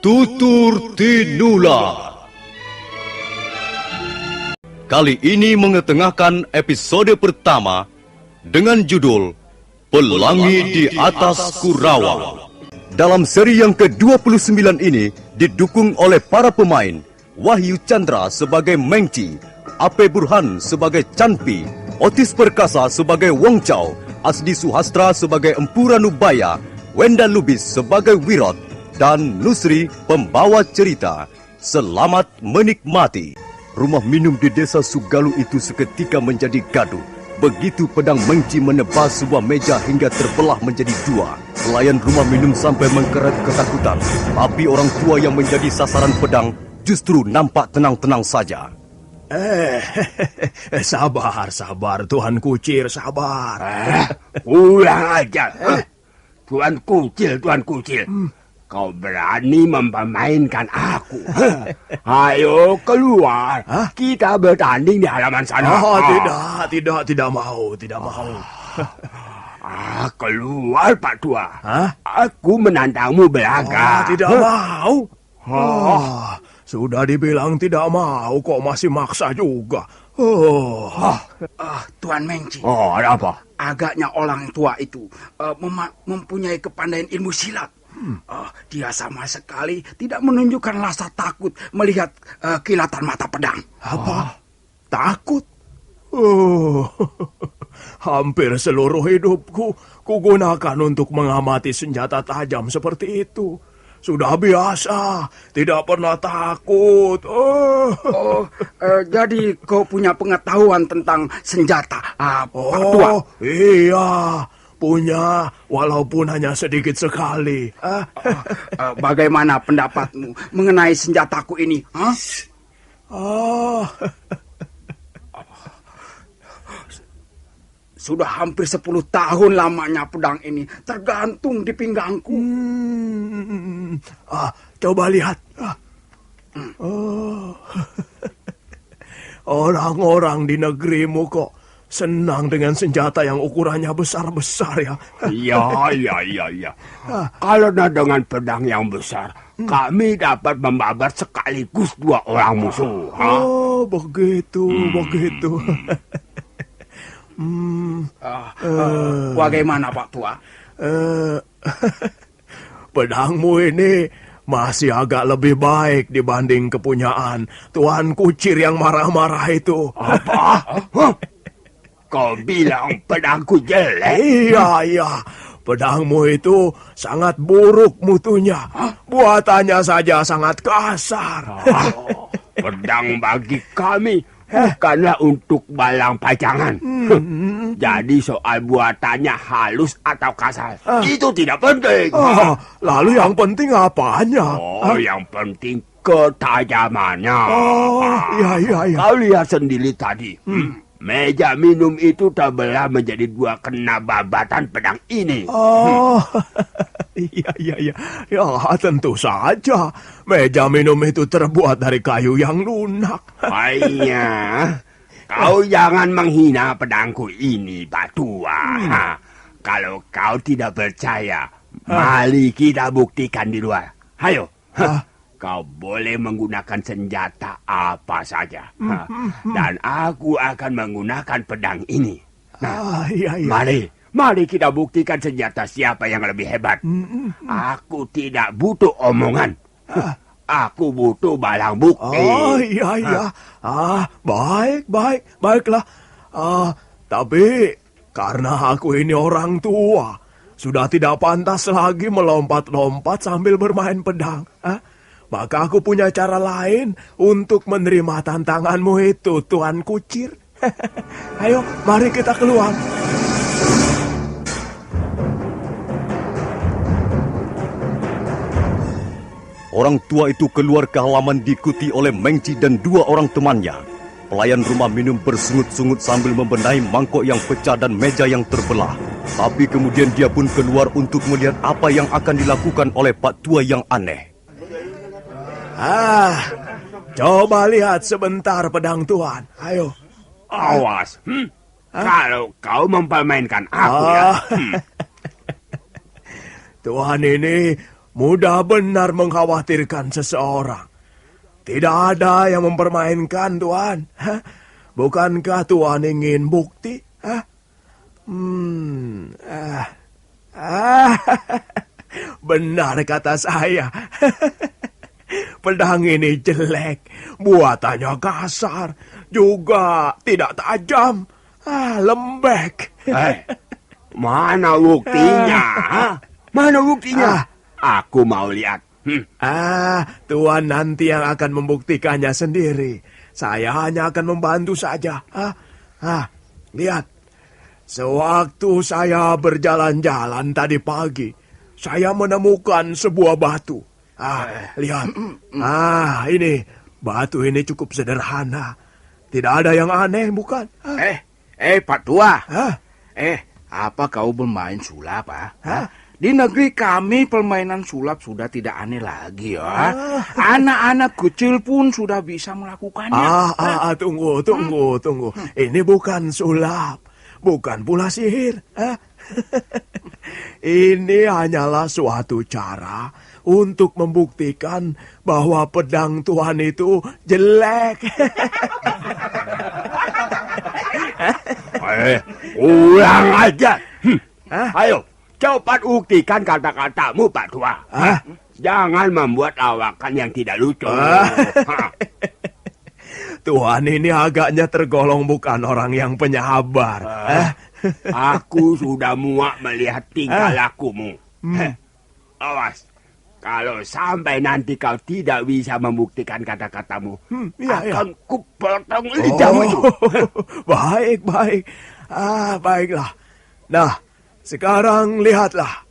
Tutur Tinula. Kali ini mengetengahkan episode pertama dengan judul Pelangi di Atas Kurawa. Dalam seri yang ke-29 ini didukung oleh para pemain Wahyu Chandra sebagai Mengci, Ape Burhan sebagai Canpi, Otis Perkasa sebagai Wong Chow, Asdi Suhastra sebagai Empu Ranubaya, Wenda Lubis sebagai Wirot, dan Nusri pembawa cerita. Selamat menikmati. Rumah minum di desa Sugalu itu seketika menjadi gaduh. Begitu pedang Mengci menebas sebuah meja hingga terbelah menjadi dua. Pelayan rumah minum sampai mengkeret ketakutan. Tapi orang tua yang menjadi sasaran pedang justru nampak tenang-tenang saja. Sabar, Tuan Kucir, sabar. Ulang aja. Tuan Kucil. Kau berani mempermainkan aku. Ayo keluar. Kita bertanding di halaman sana. Tidak mau. Keluar Pak Tua. Aku menantangmu belaga. Tidak mau. Sudah dibilang tidak mau, kok masih maksa juga. Tuan Mengci. Ada apa? Agaknya orang tua itu mempunyai kepandaian ilmu silat. Dia sama sekali tidak menunjukkan rasa takut melihat kilatan mata pedang. Apa? Takut? Hampir seluruh hidupku kugunakan untuk mengamati senjata tajam seperti itu. Sudah biasa, tidak pernah takut. Jadi kau punya pengetahuan tentang senjata, Pak Tua? Iya, punya, walaupun hanya sedikit sekali. Bagaimana pendapatmu mengenai senjataku ini? Sudah hampir 10 tahun lamanya pedang ini tergantung di pinggangku. Coba lihat. Orang-orang di negerimu kok senang dengan senjata yang ukurannya besar-besar ya. Iya. Karena dengan pedang yang besar, kami dapat membabat sekaligus 2 orang musuh. Begitu. Bagaimana Pak Tua? Pedangmu ini masih agak lebih baik dibanding kepunyaan Tuan Kucir yang marah-marah itu. Apa? Kau bilang pedangku jelek? Iya. Pedangmu itu sangat buruk mutunya. Buatannya saja sangat kasar. Pedang bagi kami bukanlah untuk balang pajangan. Jadi soal buatannya halus atau kasar, itu tidak penting. Lalu yang penting apanya? Yang penting ketajamannya. Iya. Kau lihat sendiri tadi. Meja minum itu terbelah menjadi 2 kena babatan pedang ini. Iya. Ya, tentu saja. Meja minum itu terbuat dari kayu yang lunak. Kau jangan menghina pedangku ini, Pak Tua. Kalau kau tidak percaya, mari kita buktikan di luar. Hayo. Kau boleh menggunakan senjata apa saja. Dan aku akan menggunakan pedang ini. Iya. Mari kita buktikan senjata siapa yang lebih hebat. Aku tidak butuh omongan. Aku butuh balang bukti. Iya. Baiklah. Tapi karena aku ini orang tua, sudah tidak pantas lagi melompat-lompat sambil bermain pedang. Maka aku punya cara lain untuk menerima tantanganmu itu, Tuan Kucir. Ayo, mari kita keluar. Orang tua itu keluar ke halaman diikuti oleh Mengci dan 2 orang temannya. Pelayan rumah minum bersungut-sungut sambil membenahi mangkok yang pecah dan meja yang terbelah. Tapi kemudian dia pun keluar untuk melihat apa yang akan dilakukan oleh Pak Tua yang aneh. Coba lihat sebentar pedang Tuan. Ayo. Awas. Kalau kau mempermainkan aku ya. Tuan ini mudah benar mengkhawatirkan seseorang. Tidak ada yang mempermainkan, Tuan. Bukankah Tuan ingin bukti? Benar kata saya. Pedang ini jelek, buatannya kasar, juga tidak tajam, lembek. Mana buktinya? Mana buktinya? Aku mau lihat. Tuan nanti yang akan membuktikannya sendiri. Saya hanya akan membantu saja. Lihat. Sewaktu saya berjalan-jalan tadi pagi, saya menemukan sebuah batu. Lihat. Ini. Batu ini cukup sederhana. Tidak ada yang aneh, bukan? Pak Tua. Apa kau bermain sulap, Di negeri kami permainan sulap sudah tidak aneh lagi, ya. Anak-anak kecil pun sudah bisa melakukannya. Tunggu. Ini bukan sulap, bukan pula sihir. Ini hanyalah suatu cara untuk membuktikan bahwa pedang Tuhan itu jelek. Ulang aja. Ayo, cepat buktikan kata-katamu, Pak Tua. Jangan membuat lawakan yang tidak lucu. Tuhan ini agaknya tergolong bukan orang yang penyabar. Aku sudah muak melihat tingkah lakumu. Awas, kalau sampai nanti kau tidak bisa membuktikan kata-katamu, akan kupotong lidahmu itu. Baik. Baiklah. Nah, sekarang lihatlah.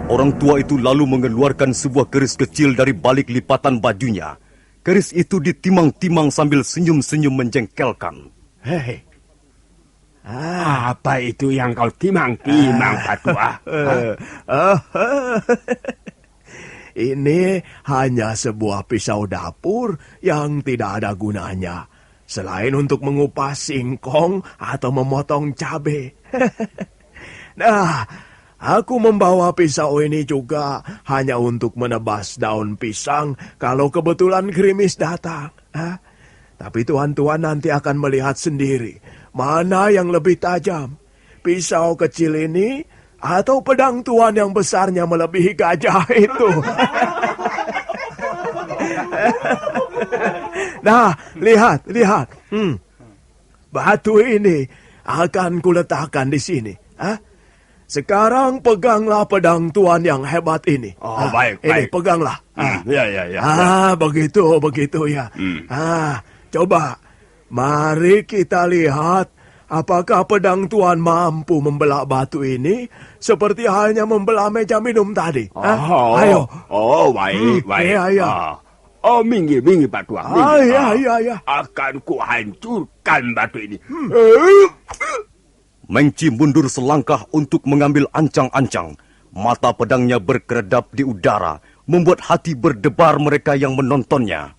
Orang tua itu lalu mengeluarkan sebuah keris kecil dari balik lipatan bajunya. Keris itu ditimang-timang sambil senyum-senyum menjengkelkan. Hei. Apa itu yang kau timang-timang, Pak Tua? Ini hanya sebuah pisau dapur yang tidak ada gunanya. Selain untuk mengupas singkong atau memotong cabai. Nah, aku membawa pisau ini juga hanya untuk menebas daun pisang kalau kebetulan gerimis datang. Tapi tuan-tuan nanti akan melihat sendiri mana yang lebih tajam. Pisau kecil ini atau pedang tuan yang besarnya melebihi gajah itu. Nah, lihat. Batu ini akan kuletakkan di sini. Sekarang peganglah pedang tuan yang hebat ini. Baik. Ini peganglah. Ya. Begitu ya. Coba, mari kita lihat apakah pedang tuan mampu membelah batu ini seperti halnya membelah meja minum tadi. Ayo. Baik. Iya. Minggir Pak Tua. Iya. Akan kuhancurkan batu ini. Mengci mundur selangkah untuk mengambil ancang-ancang. Mata pedangnya berkeredap di udara, membuat hati berdebar mereka yang menontonnya.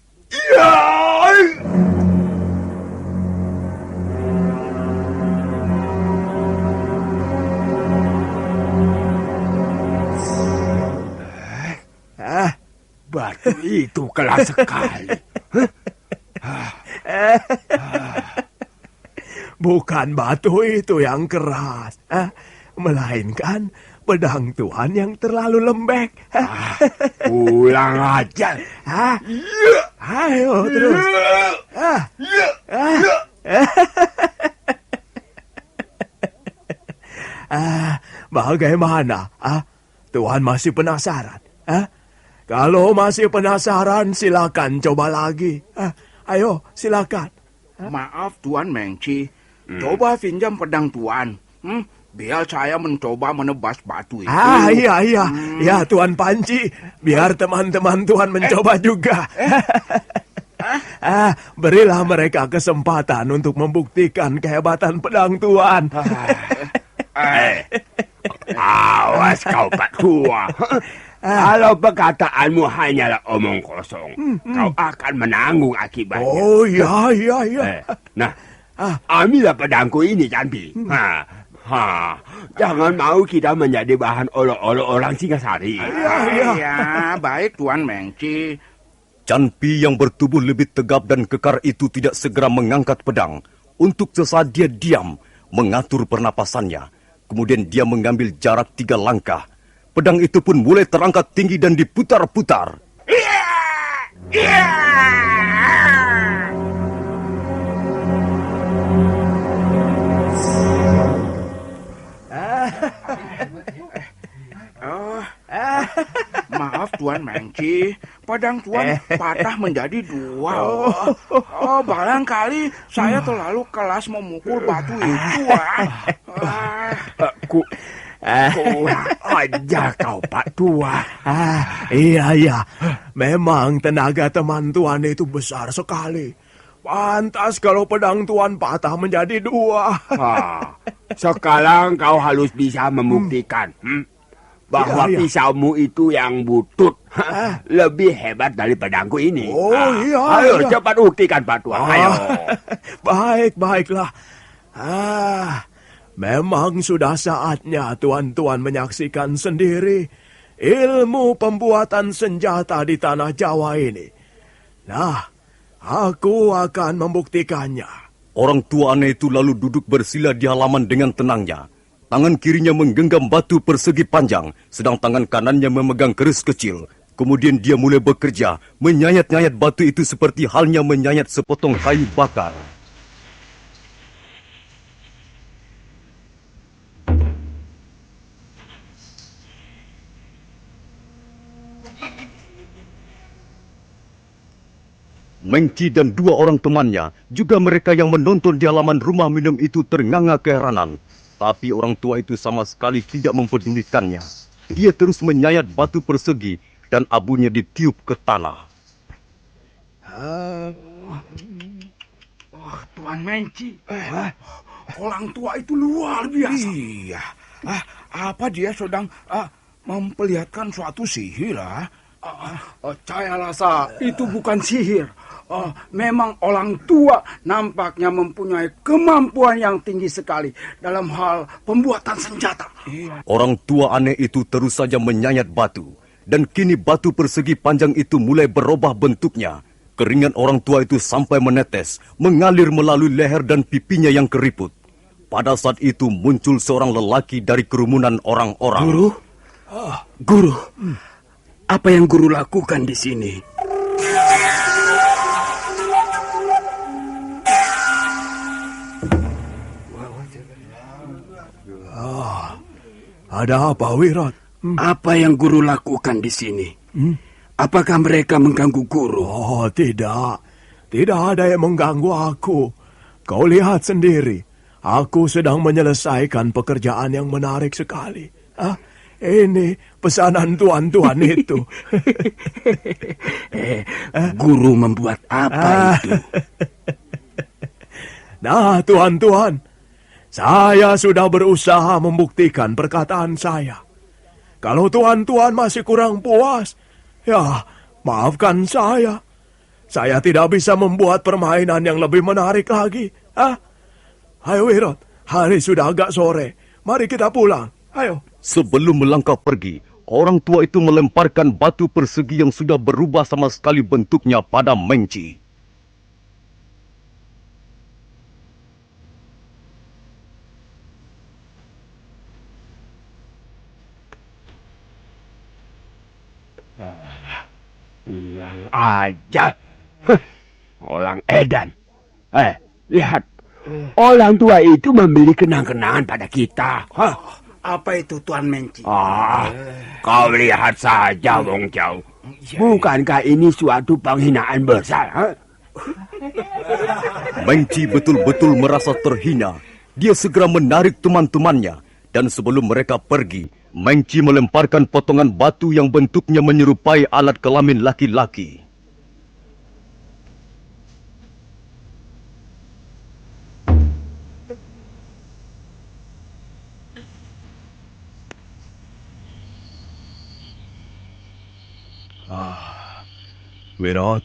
Batu itu kelas sekali. Bukan batu itu yang keras, melainkan pedang Tuhan yang terlalu lembek. Ulang aja. Ayo terus. Bagaimana? Tuhan masih penasaran? Kalau masih penasaran, silakan coba lagi. Ayo, silakan. Maaf Tuan Mengci, coba pinjam pedang Tuan. Biar saya mencoba menebas batu itu. Iya. Ya, Tuan Panci, biar teman-teman Tuan mencoba juga. Berilah mereka kesempatan untuk membuktikan kehebatan pedang Tuan. Awas kau Pak Tua. Kalau perkataanmu hanyalah omong kosong, kau akan menanggung akibatnya. Oh, iya, iya, iya. Nah, ambillah pedangku ini, Canpi. Jangan mau kita menjadi bahan olok-olok orang Singasari. Iya, baik Tuan Mengci. Canpi yang bertubuh lebih tegap dan kekar itu tidak segera mengangkat pedang. Untuk sesaat dia diam, mengatur pernapasannya. Kemudian dia mengambil jarak 3 langkah. Pedang itu pun mulai terangkat tinggi dan diputar-putar. Maaf Tuan Mengci, pedang Tuan patah menjadi 2. Barangkali saya terlalu keras memukul batu itu. Kurang ajar kau, Pak Tua. Iya, iya. Memang tenaga teman Tuan itu besar sekali. Pantas kalau pedang Tuan patah menjadi 2. Sekarang kau harus bisa membuktikan bahwa Iya, iya. pisaumu itu yang butut lebih hebat dari pedangku ini. Oh, iya, Ayo iya. cepat buktikan, Pak Tua. Ayo. Baiklah. Memang sudah saatnya tuan-tuan menyaksikan sendiri ilmu pembuatan senjata di tanah Jawa ini. Nah, aku akan membuktikannya. Orang tua aneh itu lalu duduk bersila di halaman dengan tenangnya. Tangan kirinya menggenggam batu persegi panjang, sedang tangan kanannya memegang keris kecil. Kemudian dia mulai bekerja, menyayat-nyayat batu itu seperti halnya menyayat sepotong kayu bakar. Mengci dan 2 orang temannya, juga mereka yang menonton di halaman rumah minum itu ternganga keheranan. Tapi orang tua itu sama sekali tidak mempedulikannya. Dia terus menyayat batu persegi dan abunya ditiup ke tanah. Tuan Mengci, orang tua itu luar biasa. Iya. Apa dia sedang memperlihatkan suatu sihir? Saya rasa itu bukan sihir. Memang orang tua nampaknya mempunyai kemampuan yang tinggi sekali dalam hal pembuatan senjata. Orang tua aneh itu terus saja menyayat batu. Dan kini batu persegi panjang itu mulai berubah bentuknya. Keringat orang tua itu sampai menetes, mengalir melalui leher dan pipinya yang keriput. Pada saat itu muncul seorang lelaki dari kerumunan orang-orang. Guru, apa yang guru lakukan di sini? Ada apa, Wirat? Apa yang guru lakukan di sini? Apakah mereka mengganggu guru? Oh, tidak. Tidak ada yang mengganggu aku. Kau lihat sendiri. Aku sedang menyelesaikan pekerjaan yang menarik sekali. Ini pesanan tuan-tuan itu. Guru membuat apa itu? Nah, tuan-tuan. Saya sudah berusaha membuktikan perkataan saya. Kalau tuan-tuan masih kurang puas, ya, maafkan saya. Saya tidak bisa membuat permainan yang lebih menarik lagi. Ayo, Wirot. Hari sudah agak sore. Mari kita pulang. Ayo. Sebelum melangkah pergi, orang tua itu melemparkan batu persegi yang sudah berubah sama sekali bentuknya pada Mengci. Aja. Orang edan. Lihat. Orang tua itu membeli kenang-kenangan pada kita. Apa itu Tuan Mengci? Kau lihat saja, Wong Jauh. Bukankah ini suatu penghinaan besar? Mengci betul-betul merasa terhina. Dia segera menarik teman-temannya. Dan sebelum mereka pergi, Mengci melemparkan potongan batu yang bentuknya menyerupai alat kelamin laki-laki. Wirat,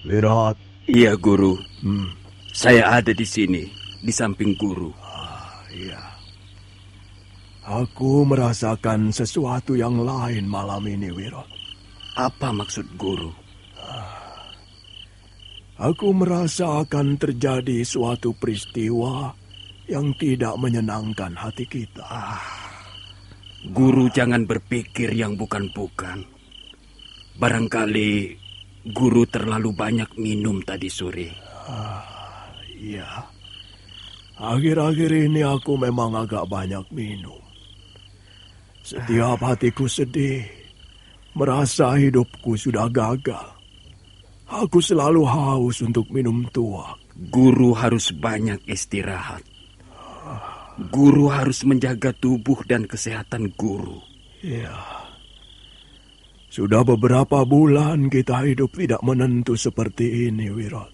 Wirat. Iya, Guru. Hmm, Saya ada di sini, di samping Guru. iya. Aku merasakan sesuatu yang lain malam ini, Wirat. Apa maksud Guru? Aku merasa akan terjadi suatu peristiwa yang tidak menyenangkan hati kita. Guru jangan berpikir yang bukan-bukan. Barangkali Guru terlalu banyak minum tadi sore. Iya. Akhir-akhir ini aku memang agak banyak minum. Setiap hatiku sedih, merasa hidupku sudah gagal. Aku selalu haus untuk minum tuak. Guru harus banyak istirahat. Guru harus menjaga tubuh dan kesehatan Guru. Ya. Sudah beberapa bulan kita hidup tidak menentu seperti ini, Wirat.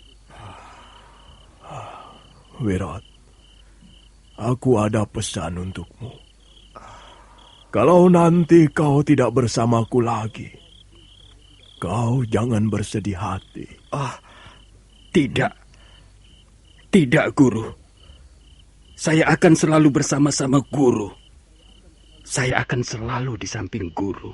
Wirat, aku ada pesan untukmu. Kalau nanti kau tidak bersamaku lagi, kau jangan bersedih hati. Tidak. Tidak, Guru. Saya akan selalu bersama-sama Guru. Saya akan selalu di samping Guru.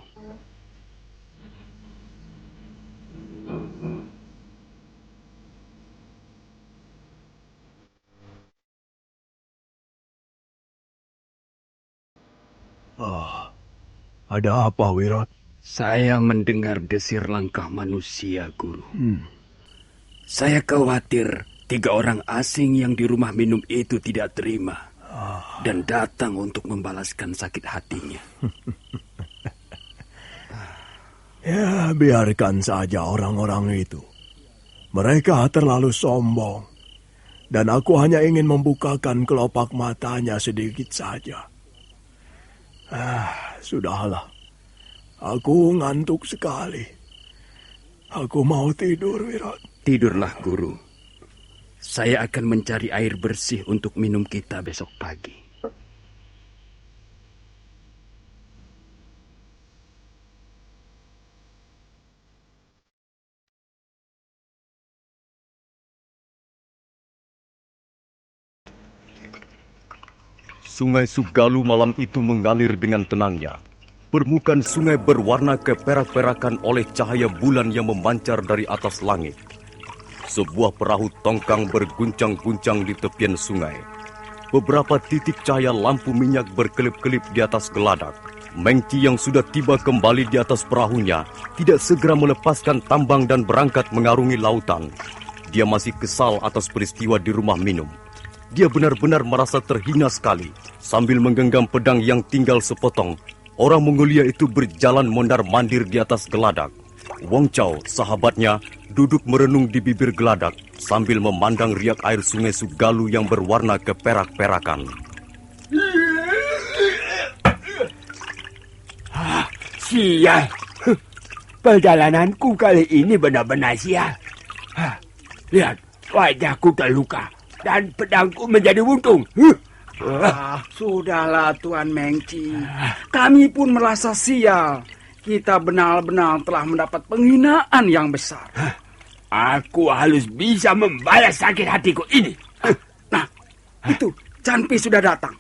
Ada apa, Wirat? Saya mendengar desir langkah manusia, Guru. Saya khawatir 3 orang asing yang di rumah minum itu tidak terima dan datang untuk membalaskan sakit hatinya. Ya, biarkan saja orang-orang itu. Mereka terlalu sombong. Dan aku hanya ingin membukakan kelopak matanya sedikit saja. Sudahlah. Aku ngantuk sekali. Aku mau tidur, Wirat. Tidurlah, Guru. Saya akan mencari air bersih untuk minum kita besok pagi. Sungai Sugalu malam itu mengalir dengan tenangnya. Permukaan sungai berwarna keperak-perakan oleh cahaya bulan yang memancar dari atas langit. Sebuah perahu tongkang berguncang-guncang di tepian sungai. Beberapa titik cahaya lampu minyak berkelip-kelip di atas geladak. Mengki yang sudah tiba kembali di atas perahunya tidak segera melepaskan tambang dan berangkat mengarungi lautan. Dia masih kesal atas peristiwa di rumah minum. Dia benar-benar merasa terhina sekali. Sambil menggenggam pedang yang tinggal sepotong, orang Mongolia itu berjalan mondar-mandir di atas geladak. Wong Chow, sahabatnya, duduk merenung di bibir geladak sambil memandang riak air sungai Sugalu yang berwarna keperak-perakan. Sial. Perjalananku kali ini benar-benar sial. Lihat, wajahku terluka dan pedangku menjadi buntung. Sudahlah Tuan Mengci. Kami pun merasa sial. Kita benar-benar telah mendapat penghinaan yang besar. Aku harus bisa membalas sakit hatiku ini. Nah, itu Canpi sudah datang.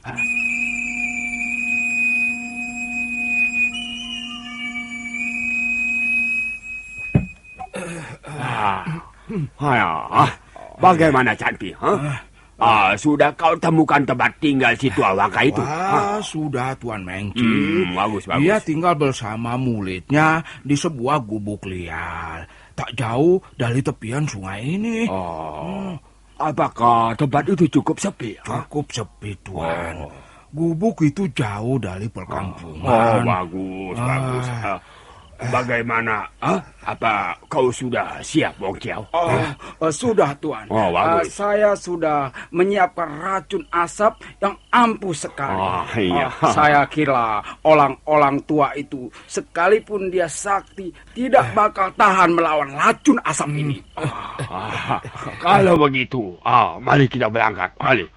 Bagaimana Canpi? Sudah kau temukan tempat tinggal si tua Waka itu? Sudah Tuan Mengci. Bagus. Dia tinggal bersama muridnya di sebuah gubuk liar. Tak jauh dari tepian sungai ini. Apakah tempat itu cukup sepi? Cukup sepi, Tuan. Gubuk itu jauh dari perkampungan. Bagus. Bagaimana? Apa kau sudah siap, Wong Chiao? Sudah Tuan. Bagus. Saya sudah menyiapkan racun asap yang ampuh sekali. Iya. Saya kira orang-orang tua itu sekalipun dia sakti tidak bakal tahan melawan racun asap ini. Kalau begitu, mari kita berangkat. Mari.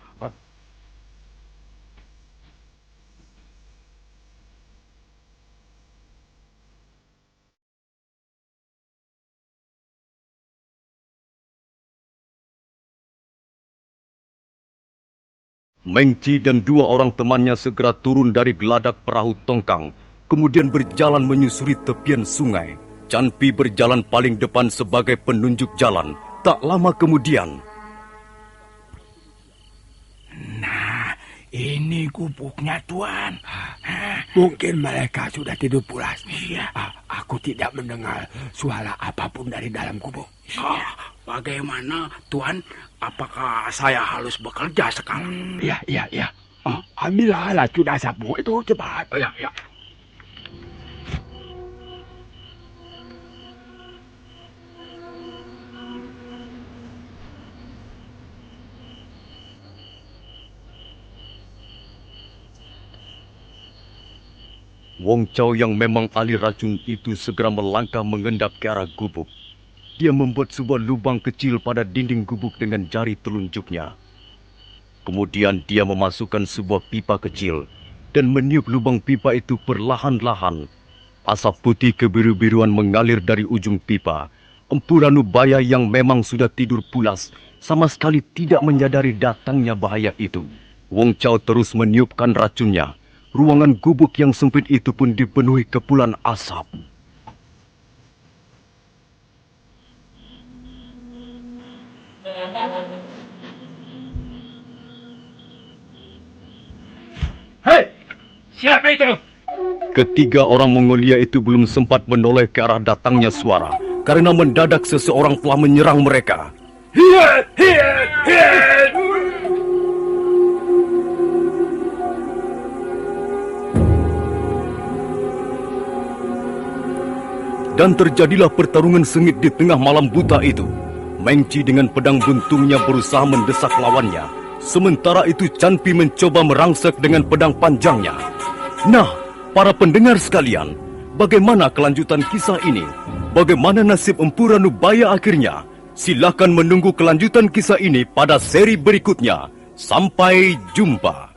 Mengci dan dua orang temannya segera turun dari geladak perahu tongkang, kemudian berjalan menyusuri tepian sungai. Canpi berjalan paling depan sebagai penunjuk jalan. Tak lama kemudian, Nah, ini gubuknya, Tuan. Mungkin mereka sudah tidur pulas. Iya. Aku tidak mendengar suara apapun dari dalam gubuk. Bagaimana, Tuan? Apakah saya harus bekerja sekarang? Iya. Ambillah alat sudah sapu itu cepat. Ya. Wong Chow yang memang ahli racun itu segera melangkah mengendap ke arah gubuk. Dia membuat sebuah lubang kecil pada dinding gubuk dengan jari telunjuknya. Kemudian dia memasukkan sebuah pipa kecil dan meniup lubang pipa itu perlahan-lahan. Asap putih kebiru-biruan mengalir dari ujung pipa. Empu Ranubaya yang memang sudah tidur pulas sama sekali tidak menyadari datangnya bahaya itu. Wong Chow terus meniupkan racunnya. Ruangan gubuk yang sempit itu pun dipenuhi kepulan asap. Hei, siapa itu? Ketiga orang Mongolia itu belum sempat menoleh ke arah datangnya suara, karena mendadak seseorang telah menyerang mereka. Dan terjadilah pertarungan sengit di tengah malam buta itu. Mengci dengan pedang buntungnya berusaha mendesak lawannya. Sementara itu Canpi mencoba merangsek dengan pedang panjangnya. Nah, para pendengar sekalian, bagaimana kelanjutan kisah ini? Bagaimana nasib Empu Ranubaya akhirnya? Silakan menunggu kelanjutan kisah ini pada seri berikutnya. Sampai jumpa.